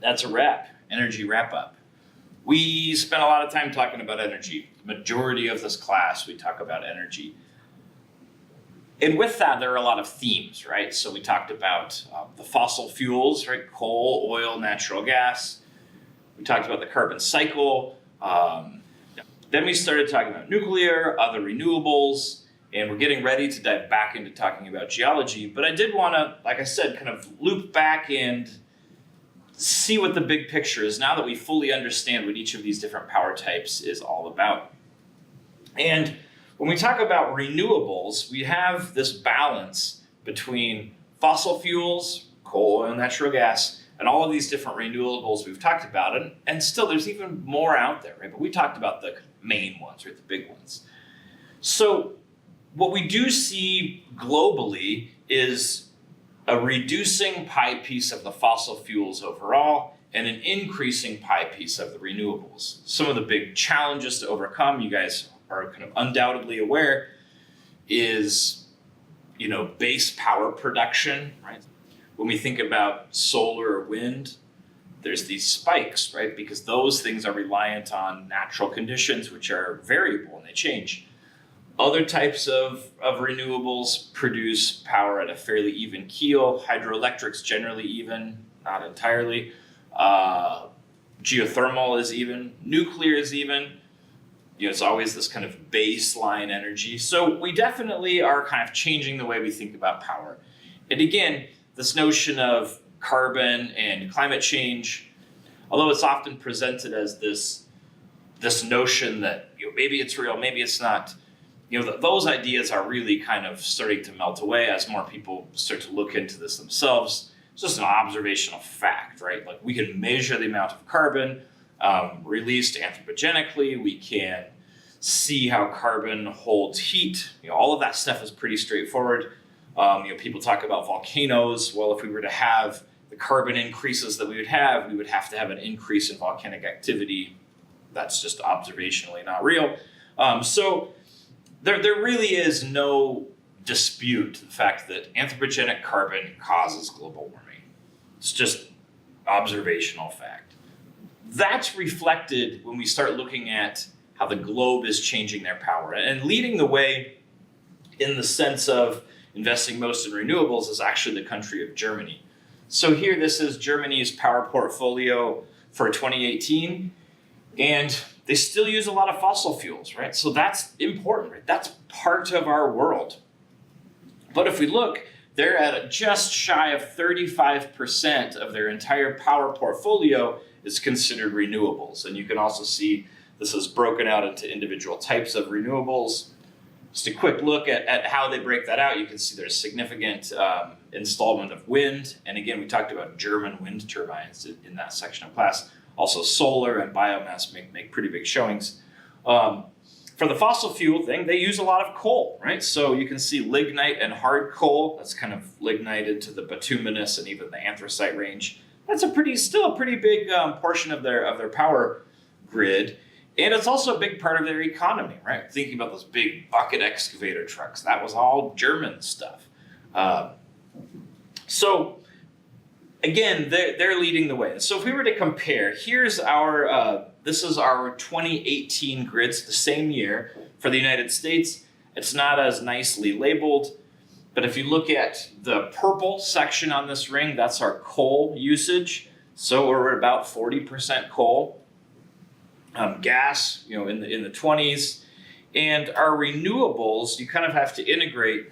That's a wrap. Energy wrap up. We spent a lot of time talking about energy. The majority of this class, we talk about energy. And with that, there are a lot of themes, right? So we talked about the fossil fuels, right? Coal, oil, natural gas. We talked about the carbon cycle. Then we started talking about nuclear, other renewables, and we're getting ready to dive back into talking about geology. But I did want to, like I said, kind of loop back and see what the big picture is now that we fully understand what each of these different power types is all about. And when we talk about renewables, we have this balance between fossil fuels, coal, oil, natural gas, and all of these different renewables we've talked about. And still, there's even more out there, right? But we talked about the main ones, right? The big ones. So what we do see globally is a reducing pie piece of the fossil fuels overall and an increasing pie piece of the renewables. Some of the big challenges to overcome, you guys are kind of undoubtedly aware, is, base power production, right? When we think about solar or wind, there's these spikes, right? Because those things are reliant on natural conditions, which are variable and they change. Other types of renewables produce power at a fairly even keel. Hydroelectric's generally even, not entirely. Geothermal is even. Nuclear is even. It's always this kind of baseline energy. So we definitely are kind of changing the way we think about power. And again, this notion of carbon and climate change, although it's often presented as this notion that maybe it's real, maybe it's not, those ideas are really kind of starting to melt away as more people start to look into this themselves. It's just an observational fact, right? Like we can measure the amount of carbon released anthropogenically. We can see how carbon holds heat. All of that stuff is pretty straightforward. People talk about volcanoes. Well, if we were to have the carbon increases that we would have to have an increase in volcanic activity. That's just observationally not real. So there really is no dispute the fact that anthropogenic carbon causes global warming. It's just observational fact. That's reflected when we start looking at how the globe is changing their power. And leading the way in the sense of investing most in renewables is actually the country of Germany. So here, this is Germany's power portfolio for 2018, and they still use a lot of fossil fuels, right? So that's important, right? That's part of our world. But if we look, they're at just shy of 35% of their entire power portfolio is considered renewables. And you can also see this is broken out into individual types of renewables. Just a quick look at how they break that out. You can see there's significant installment of wind. And again, we talked about German wind turbines in that section of class. Also solar and biomass make pretty big showings. For the fossil fuel thing, they use a lot of coal, right? So you can see lignite and hard coal. That's kind of lignite into the bituminous and even the anthracite range. That's still a pretty big portion of their power grid. And it's also a big part of their economy, right? Thinking about those big bucket excavator trucks, that was all German stuff. So again, they're leading the way. So if we were to compare, here's this is our 2018 grids, the same year for the United States. It's not as nicely labeled, but if you look at the purple section on this ring, that's our coal usage. So we're at about 40% coal. Gas, in the 20s, and our renewables, you kind of have to integrate.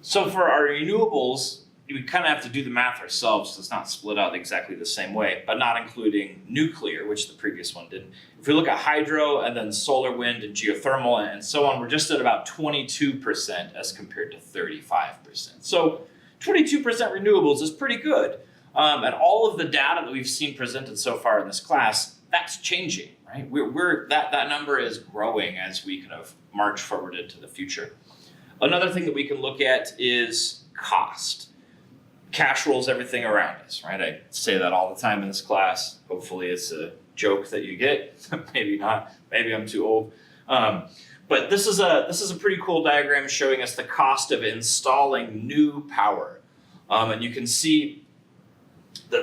So for our renewables, we kind of have to do the math ourselves. So it's not split out exactly the same way, but not including nuclear, which the previous one didn't. If we look at hydro and then solar, wind, and geothermal, and so on, we're just at about 22% as compared to 35%. So 22% renewables is pretty good. And all of the data that we've seen presented so far in this class, that's changing, right? That number is growing as we kind of march forward into the future. Another thing that we can look at is cost. Cash rules everything around us, right? I say that all the time in this class. Hopefully it's a joke that you get. Maybe not. Maybe I'm too old. But this is a pretty cool diagram showing us the cost of installing new power. And you can see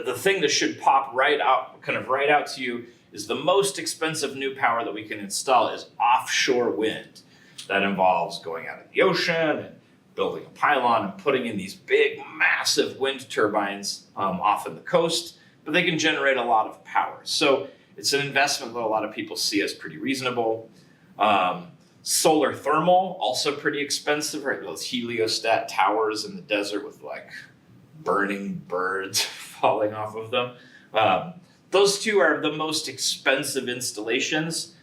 the thing that should pop right out to you is the most expensive new power that we can install is offshore wind. That involves going out in the ocean and building a pylon and putting in these big, massive wind turbines off of the coast, but they can generate a lot of power. So it's an investment that a lot of people see as pretty reasonable. Solar thermal, also pretty expensive, right? Those heliostat towers in the desert with like burning birds falling off of them. Those two are the most expensive installations.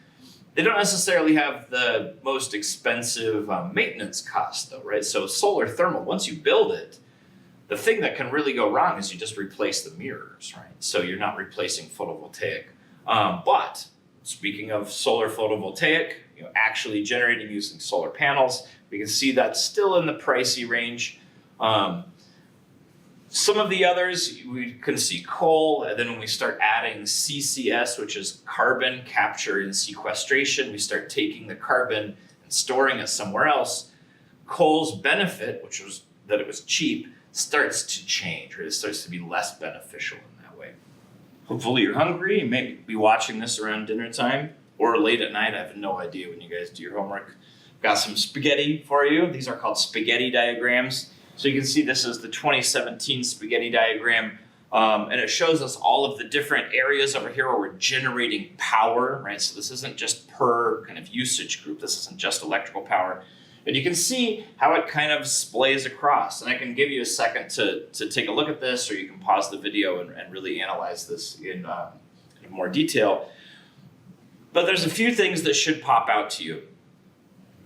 They don't necessarily have the most expensive maintenance cost though, right? So solar thermal, once you build it, the thing that can really go wrong is you just replace the mirrors, right? So you're not replacing photovoltaic. But speaking of solar photovoltaic, actually generating using solar panels, we can see that's still in the pricey range. Some of the others, we can see coal, and then when we start adding CCS, which is carbon capture and sequestration, we start taking the carbon and storing it somewhere else. Coal's benefit, which was that it was cheap, starts to change, right? It starts to be less beneficial in that way. Hopefully you're hungry. You may be watching this around dinner time or late at night. I have no idea when you guys do your homework. Got some spaghetti for you. These are called spaghetti diagrams. So you can see this is the 2017 spaghetti diagram, and it shows us all of the different areas over here where we're generating power, right? So this isn't just per kind of usage group. This isn't just electrical power. And you can see how it kind of splays across. And I can give you a second to take a look at this, or you can pause the video and really analyze this in more detail. But there's a few things that should pop out to you.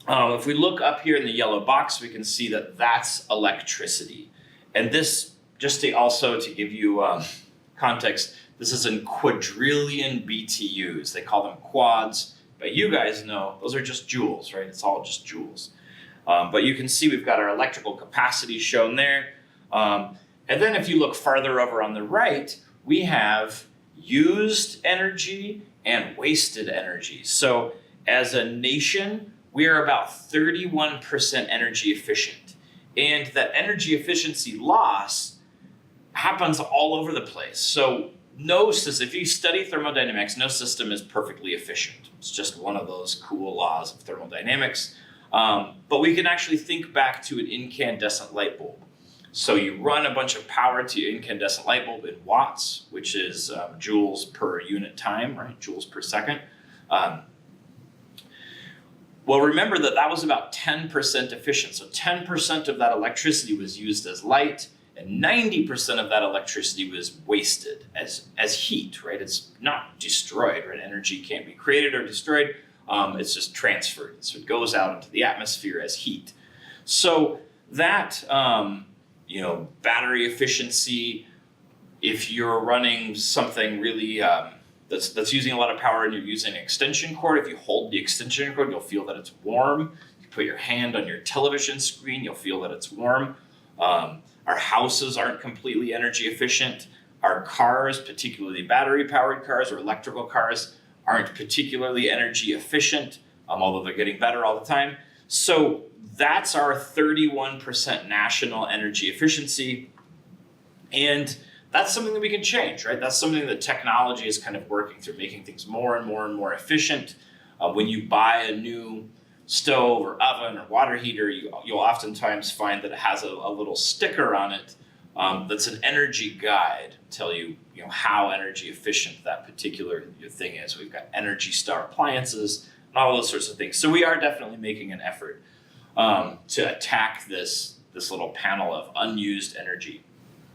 If we look up here in the yellow box, we can see that that's electricity. And this, just to give you context, this is in quadrillion BTUs. They call them quads, but you guys know those are just joules, right? It's all just joules. But you can see we've got our electrical capacity shown there. And then if you look farther over on the right, we have used energy and wasted energy. So as a nation, we are about 31% energy efficient. And that energy efficiency loss happens all over the place. So no system, if you study thermodynamics, no system is perfectly efficient. It's just one of those cool laws of thermodynamics. But we can actually think back to an incandescent light bulb. So you run a bunch of power to your incandescent light bulb in watts, which is joules per unit time, right? Joules per second. Well, remember that was about 10% efficient. So 10% of that electricity was used as light, and 90% of that electricity was wasted as heat, right? It's not destroyed, right? Energy can't be created or destroyed. It's just transferred. So it goes out into the atmosphere as heat. So that, battery efficiency, if you're running something really that's using a lot of power and you're using an extension cord, if you hold the extension cord, you'll feel that it's warm. If you put your hand on your television screen, you'll feel that it's warm. Our houses aren't completely energy efficient. Our cars, particularly battery-powered cars or electrical cars, aren't particularly energy efficient, although they're getting better all the time. So that's our 31% national energy efficiency. And that's something that we can change, right? That's something that technology is kind of working through, making things more and more and more efficient. When you buy a new stove or oven or water heater, you'll oftentimes find that it has a little sticker on it that's an energy guide, tell you, how energy efficient that particular thing is. We've got Energy Star appliances and all those sorts of things. So we are definitely making an effort to attack this little panel of unused energy.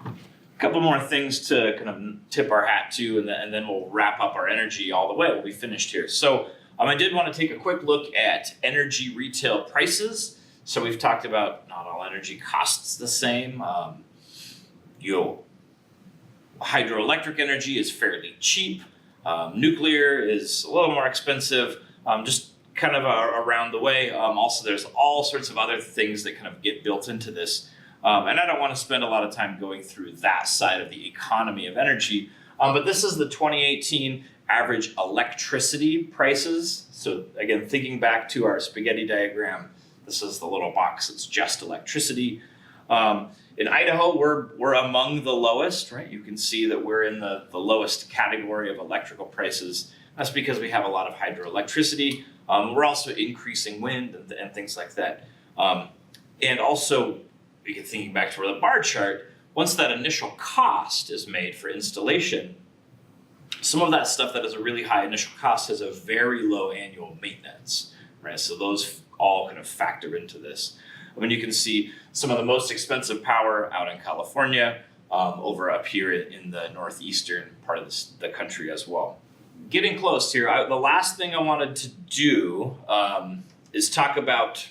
A couple more things to kind of tip our hat to, and then we'll wrap up our energy all the way. We'll be finished here. So I did want to take a quick look at energy retail prices. So we've talked about not all energy costs the same. Hydroelectric energy is fairly cheap. Nuclear is a little more expensive, just kind of around the way. Also, there's all sorts of other things that kind of get built into this. And I don't want to spend a lot of time going through that side of the economy of energy. But this is the 2018 average electricity prices. So again, thinking back to our spaghetti diagram, this is the little box that's just electricity. In Idaho, we're among the lowest, right? You can see that we're in the lowest category of electrical prices. That's because we have a lot of hydroelectricity. We're also increasing wind and things like that. And also, thinking back to the bar chart, once that initial cost is made for installation, some of that stuff that has a really high initial cost has a very low annual maintenance, right? So those all kind of factor into this. I mean, you can see some of the most expensive power out in California, over up here in the northeastern part of the country as well. Getting close here, the last thing I wanted to do is talk about,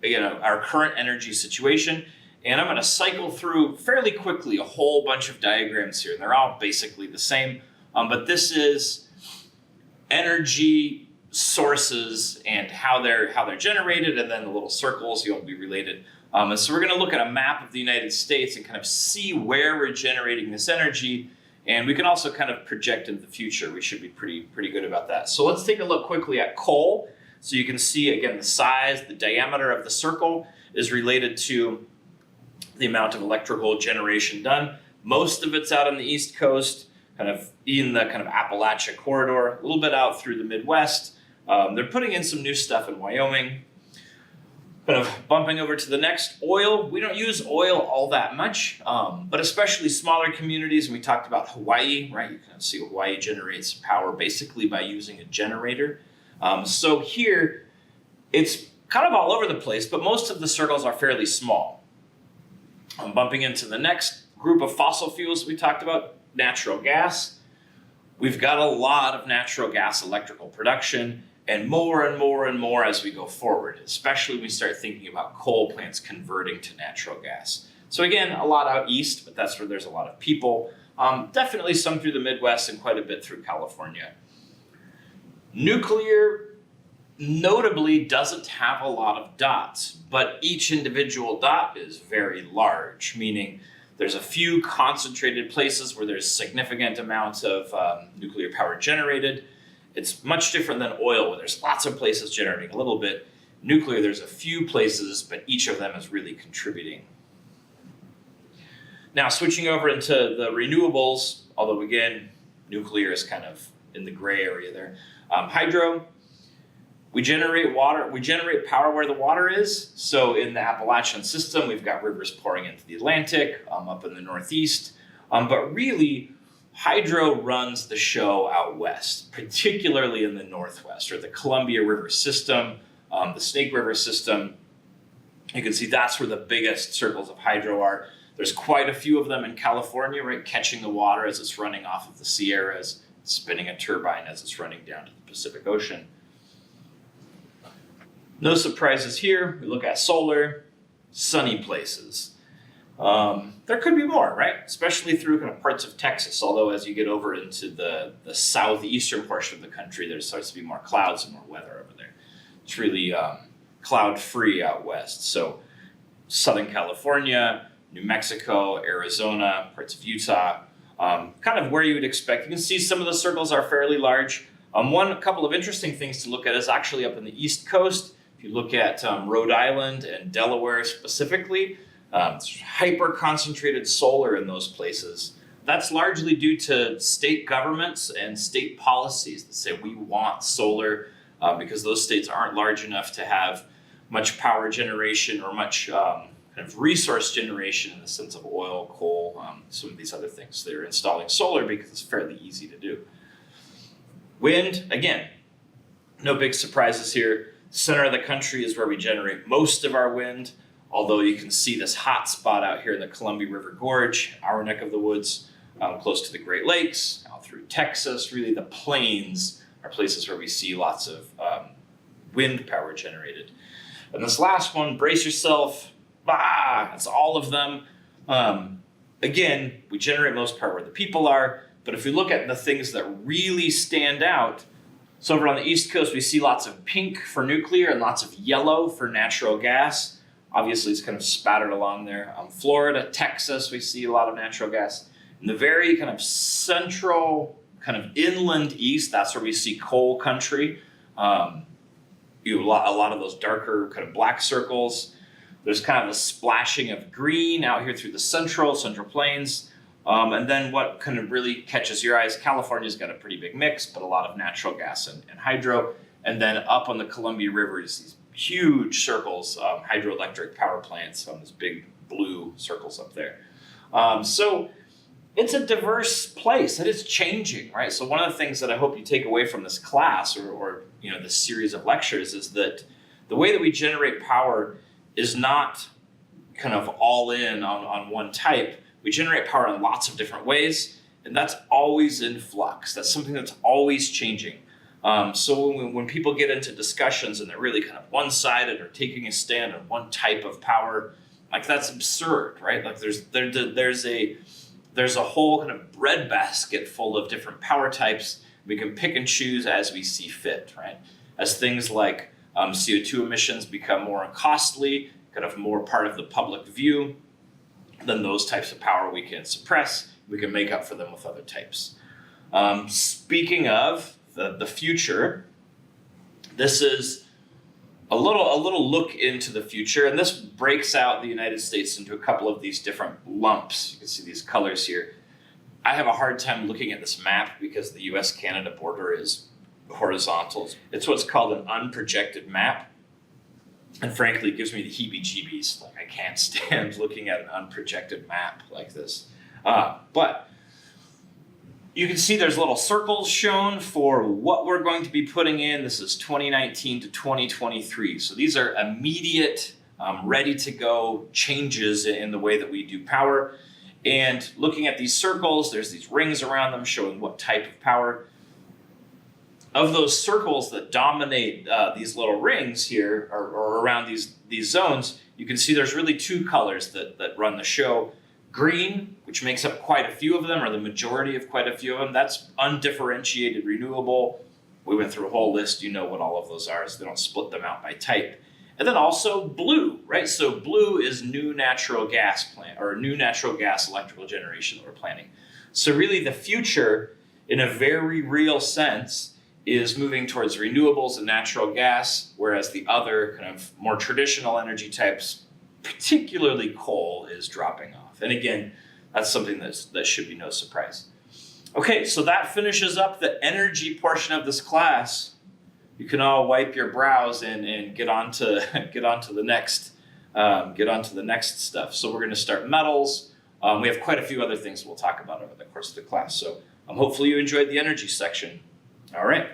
our current energy situation. And I'm going to cycle through fairly quickly a whole bunch of diagrams here. And they're all basically the same. But this is energy sources and how they're generated, and then the little circles will be related. And so we're going to look at a map of the United States and kind of see where we're generating this energy. And we can also kind of project into the future. We should be pretty good about that. So let's take a look quickly at coal. So you can see, again, the size, the diameter of the circle is related to the amount of electrical generation done. Most of it's out on the East Coast, kind of in the kind of Appalachia corridor, a little bit out through the Midwest. They're putting in some new stuff in Wyoming. Kind of bumping over to the next, oil. We don't use oil all that much, but especially smaller communities. And we talked about Hawaii, right? You can see Hawaii generates power basically by using a generator. So here, it's kind of all over the place, but most of the circles are fairly small. I'm bumping into the next group of fossil fuels we talked about, natural gas. We've got a lot of natural gas electrical production, and more and more and more as we go forward, especially when we start thinking about coal plants converting to natural gas. So again, a lot out east, but that's where there's a lot of people. Definitely some through the Midwest and quite a bit through California. Nuclear notably doesn't have a lot of dots, but each individual dot is very large, meaning there's a few concentrated places where there's significant amounts of nuclear power generated. It's much different than oil, where there's lots of places generating a little bit. Nuclear, there's a few places, but each of them is really contributing. Now, switching over into the renewables, although again, nuclear is kind of in the gray area there. Hydro, we generate water, we generate power where the water is. So in the Appalachian system, we've got rivers pouring into the Atlantic, up in the Northeast. But really, hydro runs the show out west, particularly in the Northwest, or the Columbia River system, the Snake River system. You can see that's where the biggest circles of hydro are. There's quite a few of them in California, right, catching the water as it's running off of the Sierras, spinning a turbine as it's running down to the Pacific Ocean. No surprises here. We look at solar, sunny places. There could be more, right? Especially through kind of parts of Texas, although as you get over into the southeastern portion of the country, there starts to be more clouds and more weather over there. It's really cloud-free out west. So Southern California, New Mexico, Arizona, parts of Utah, kind of where you would expect. You can see some of the circles are fairly large. A couple of interesting things to look at is actually up in the East Coast. If you look at Rhode Island and Delaware specifically, hyper-concentrated solar in those places. That's largely due to state governments and state policies that say we want solar because those states aren't large enough to have much power generation or much kind of resource generation in the sense of oil, coal, some of these other things. They're installing solar because it's fairly easy to do. Wind, again, no big surprises here. Center of the country is where we generate most of our wind, although you can see this hot spot out here in the Columbia River Gorge, our neck of the woods, close to the Great Lakes, out through Texas. Really, the plains are places where we see lots of wind power generated. And this last one, brace yourself, it's all of them. Again, we generate most power where the people are, but if we look at the things that really stand out, so over on the East Coast, we see lots of pink for nuclear and lots of yellow for natural gas. Obviously, it's kind of spattered along there. Florida, Texas, we see a lot of natural gas. In the very kind of central, kind of inland east, that's where we see coal country. A lot of those darker kind of black circles. There's kind of a splashing of green out here through the central plains. And then what kind of really catches your eyes, California's got a pretty big mix, but a lot of natural gas and hydro. And then up on the Columbia River is these huge circles, hydroelectric power plants on these big blue circles up there. So it's a diverse place and it's changing, right? So one of the things that I hope you take away from this class or this series of lectures is that the way that we generate power is not kind of all in on one type. We generate power in lots of different ways, and that's always in flux. That's something that's always changing. So when people get into discussions and they're really kind of one-sided or taking a stand on one type of power, like that's absurd, right? Like there's a whole kind of breadbasket full of different power types. We can pick and choose as we see fit, right? As things like CO2 emissions become more costly, kind of more part of the public view, then those types of power we can suppress. We can make up for them with other types. Speaking of the future, this is a little look into the future, and this breaks out the United States into a couple of these different lumps. You can see these colors here. I have a hard time looking at this map because the US-Canada border is horizontal. It's what's called an unprojected map. And frankly, it gives me the heebie-jeebies. Like, I can't stand looking at an unprojected map like this. But you can see there's little circles shown for what we're going to be putting in. This is 2019 to 2023. So these are immediate, ready-to-go changes in the way that we do power. And looking at these circles, there's these rings around them showing what type of power. Of those circles that dominate these little rings here, or around these zones, you can see there's really two colors that run the show. Green, which makes up quite a few of them, or the majority of quite a few of them, that's undifferentiated renewable. We went through a whole list, you know what all of those are, so they don't split them out by type. And then also blue, right? So blue is new natural gas plant, or new natural gas electrical generation that we're planning. So really the future, in a very real sense, is moving towards renewables and natural gas, whereas the other kind of more traditional energy types, particularly coal, is dropping off. And again, that's something that should be no surprise. Okay, so that finishes up the energy portion of this class. You can all wipe your brows and get on to the next stuff. So we're going to start metals. We have quite a few other things we'll talk about over the course of the class. So hopefully you enjoyed the energy section. All right.